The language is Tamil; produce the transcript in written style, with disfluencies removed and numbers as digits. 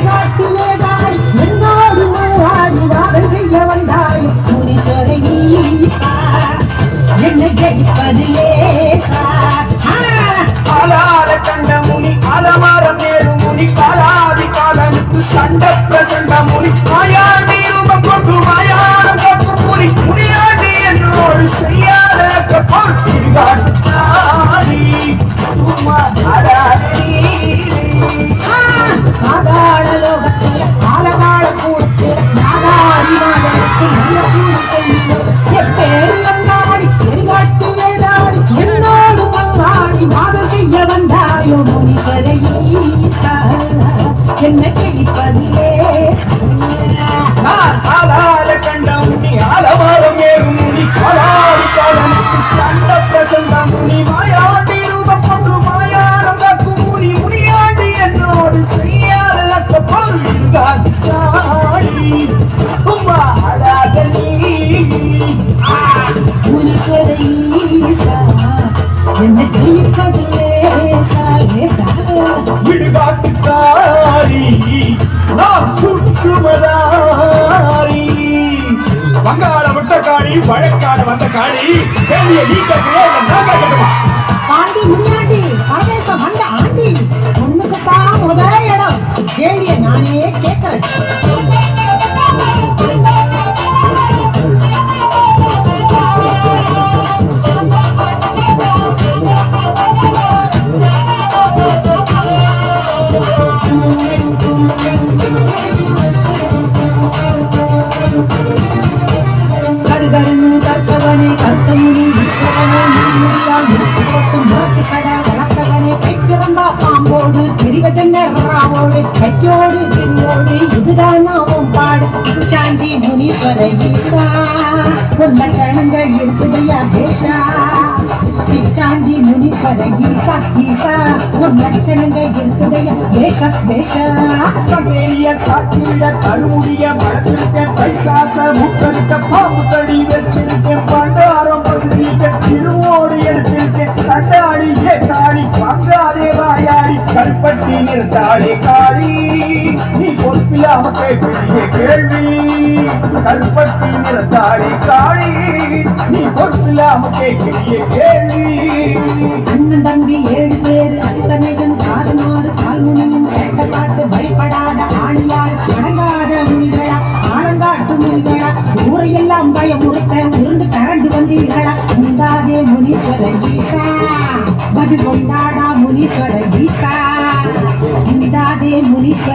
வழிகாட்டு வேதாடி என்னோடு வாடி வாதம் செய்ய வந்தாய் முனீஸ்வர ஈசா என்னை ஜெயிப்பது லேசா ஆளார கண்ட முனி ஆலமரம் ஏறும் முனி காலாதி காலனுக்கு சண்ட பிரசண்ட முனி மாயாண்டி ரூபம் கொண்டு மாயாணம் காக்கும் முனி முனியாண்டி என்னோடு செய்யாத பொருட்காட்சி சும்மா பாதாள லோகத்தில் காலகால கூடத்தில் நாகாரி மாதனுக்கு நல்ல கூறி சொல்லுவோம் எப்பேரு வந்தாடி தெரிகாட்டு வேதாடி என்னோடு பல்லாடி வாதம் செய்ய வந்தாயோ முனீஸ்வர ஈசா என்னை ஜெயிப்பதிலே ஆளார கண்ட முனி ஆலமரம் ஏறும் முனி காலாதி காலனுக்கு சண்ட பிரசண்ட முனி மாயாண்டி ரூபம் கொண்டு மாயாணம் காக்கும் முனி முனியாண்டி என்னோடு செய்யாத பொருட்காட்சி சும்மா முனீஸ்வர ஈசா என்னை ஜெயிப்பதிலே விடுகாட்டுக்காரி நாம் சுற்றுமதாரி வங்காள விட்ட காடி வழக்காட வந்த காடி கேள்விய நான் கேட்கட்டுமா பாண்டி முனியாண்டி பரதேசம் வந்த ஆண்டி பொண்ணுக்கு தான் முதல் இடம் கேள்விய நானே கேட்கிறேன் கருகருன்னு கற்பவனே கர்த்தமுனி ஈஸ்வரனே நீமுடியால் முடிச்சு போட்டு மாட்டு சட வளர்த்தவனே கைப்பிறந்தா பாம்போடு திரிவதென்ன ராவோடு கையோடு திரியோடு இதுதான் நாமும் பாடு சாண்டி முனீஸ்வர ஈசா உன் லட்சணங்கள் இருக்குதையா பேஷா சாண்டி முனீஸ்வர ஈசா ஈசா உன் லட்சணங்கள் இருக்குதையா பேஷா பேஷா கவேலிய சாட்சியிட கருமுடிய மரத்திருக்க பைசாச முத்தருக்க பாம்பு தடி வச்சிருக்க பண்டாரம் பசுதிக்க திருவோடு எடுத்திருக்க சண்டாடி ஏத்தாடி பங்காதே வாயாடி கல்பட்டி நிறுத்தாடி காடி நீ பொறுப்பில்லாம கேட்கிறிய கேள்வி கல்பட்டி நிறுத்தாடி காடி நீ பொறுப்பில்லாம கேட்கிறிய கேள்வி அண்ணன் தம்பி 7 பேரு அத்தனையும் காதுமாறு கால்முனியும் சேட்ட காட்டு பயப்படாத ஆணியார் அடங்காத முனிகளா ஆலங்காட்டு முனிகளா ஊரையெல்லாம் பயமுறுத்த உருண்டு கரண்டு வந்தீர்களா முந்தாதே முனீஸ்வர ஈசா பதில் கொண்டாடா முனீஸ்வர ஈசா முந்தாதே முனீஸ்வர